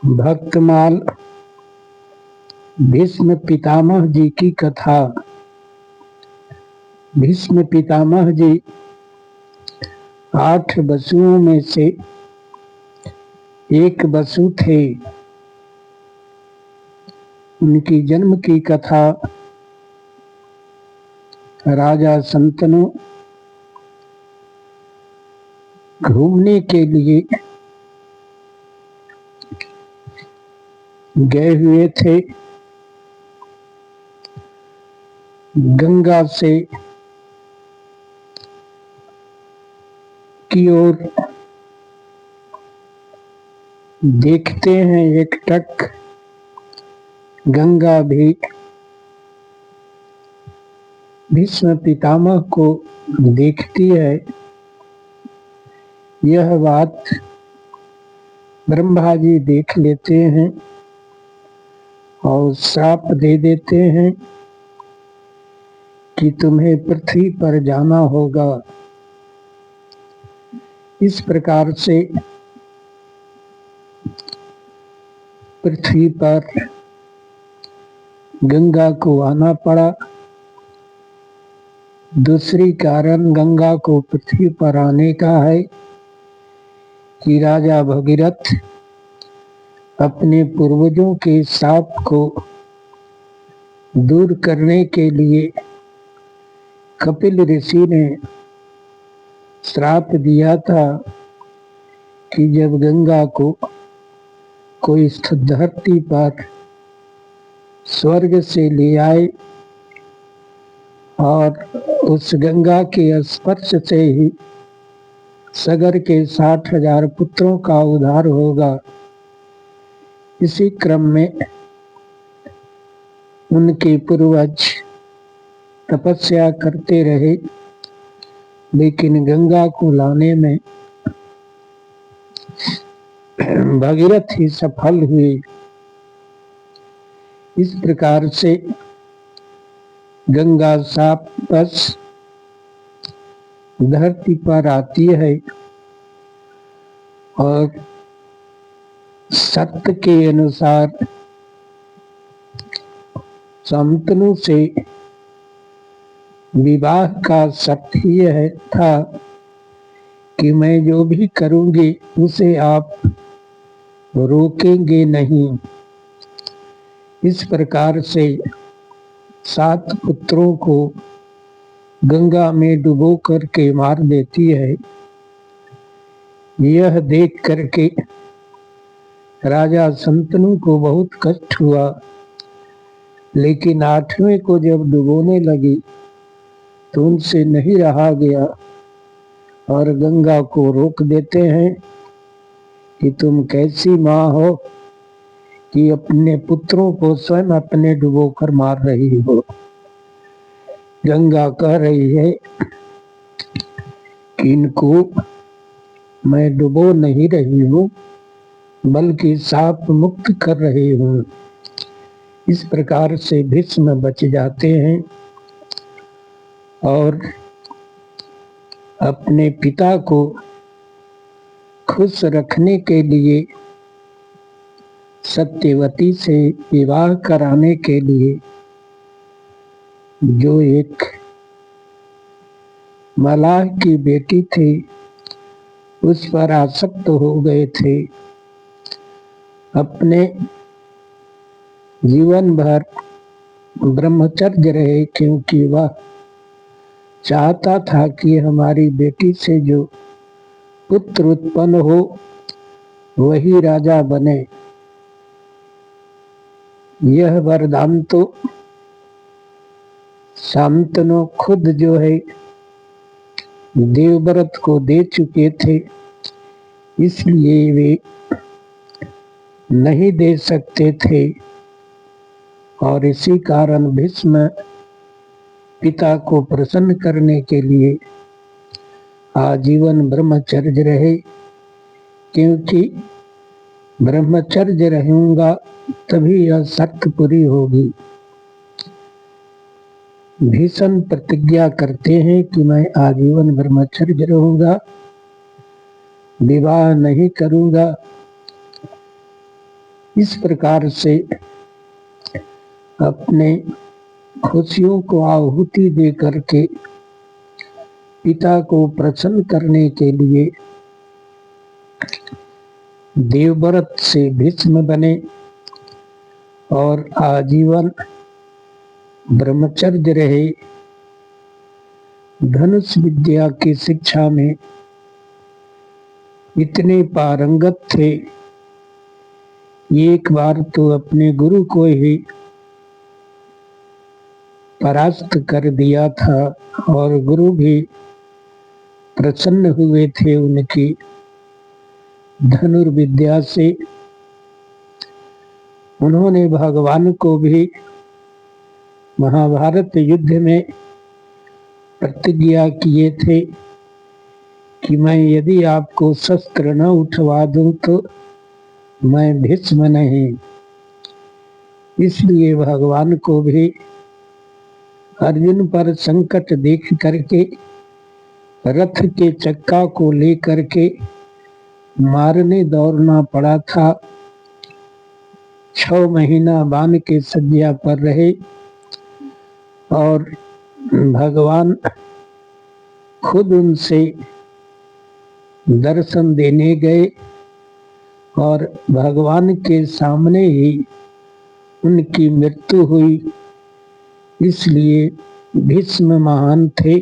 भक्तमाल भीष्म पितामह जी की कथा। भीष्म पितामह जी 8 वसुओं में से एक वसु थे। उनकी जन्म की कथा राजा शंतनु घूमने के लिए गए हुए थे। गंगा से की ओर देखते हैं, एकटक गंगा भी भीष्म पितामह को देखती है। यह बात ब्रह्मा जी देख लेते हैं और श्राप दे देते हैं कि तुम्हें पृथ्वी पर जाना होगा। इस प्रकार से पृथ्वी पर गंगा को आना पड़ा। दूसरी कारण गंगा को पृथ्वी पर आने का है कि राजा भगीरथ अपने पूर्वजों के श्राप को दूर करने के लिए कपिल ऋषि ने श्राप दिया था कि जब गंगा को कोई इस धरती पर स्वर्ग से ले आए और उस गंगा के स्पर्श से ही सगर के 60,000 पुत्रों का उद्धार होगा। इसी क्रम में उनके पूर्वज तपस्या करते रहे, लेकिन गंगा को लाने में भगीरथ ही सफल हुए। इस प्रकार से गंगा वापस धरती पर आती है और सत्य के अनुसार शंतनु से विवाह का सत्य यह था कि मैं जो भी करूंगी उसे आप रोकेंगे नहीं। इस प्रकार से 7 पुत्रों को गंगा में डुबो करके मार देती है। यह देख करके राजा शंतनु को बहुत कष्ट हुआ, लेकिन 8वें को जब डुबोने लगी तो उनसे नहीं रहा गया और गंगा को रोक देते हैं कि तुम कैसी माँ हो कि अपने पुत्रों को स्वयं अपने डुबोकर मार रही हो। गंगा कह रही है कि इनको मैं डुबो नहीं रही हूँ, बल्कि शाप मुक्त कर रही हूँ। इस प्रकार से भीष्म बच जाते हैं और अपने पिता को खुश रखने के लिए सत्यवती से विवाह कराने के लिए जो एक मलाह की बेटी थी उस पर आसक्त हो गए थे। अपने जीवन भर ब्रह्मचर्य रहे, क्योंकि वह चाहता था कि हमारी बेटी से जो पुत्र उत्पन्न हो वही राजा बने। यह वरदान तो शंतनु खुद जो है देवव्रत को दे चुके थे, इसलिए वे नहीं दे सकते थे और इसी कारण भीष्म पिता को प्रसन्न करने के लिए आजीवन ब्रह्मचर्य रहे, क्योंकि ब्रह्मचर्य रहूंगा तभी यह शर्त पूरी होगी। भीष्म प्रतिज्ञा करते हैं कि मैं आजीवन ब्रह्मचर्य रहूंगा, विवाह नहीं करूंगा। इस प्रकार से अपने खुशियों को आहुति दे करके पिता को प्रसन्न करने के लिए देवव्रत से भीष्म बने और आजीवन ब्रह्मचर्य रहे। धनुष विद्या की शिक्षा में इतने पारंगत थे, एक बार तो अपने गुरु को ही परास्त कर दिया था और गुरु भी प्रसन्न हुए थे उनकी धनुर्विद्या से। उन्होंने भगवान को भी महाभारत युद्ध में प्रतिज्ञा किए थे कि मैं यदि आपको शस्त्र न उठवा दूं तो मैं भीष्म नहीं। इसलिए भगवान को भी अर्जुन पर संकट देख करके रथ के चक्का को लेकर के मारने दौड़ना पड़ा था। 6 महीना बाण के शय्या पर रहे और भगवान खुद उनसे दर्शन देने गए और भगवान के सामने ही उनकी मृत्यु हुई। इसलिए भीष्म महान थे।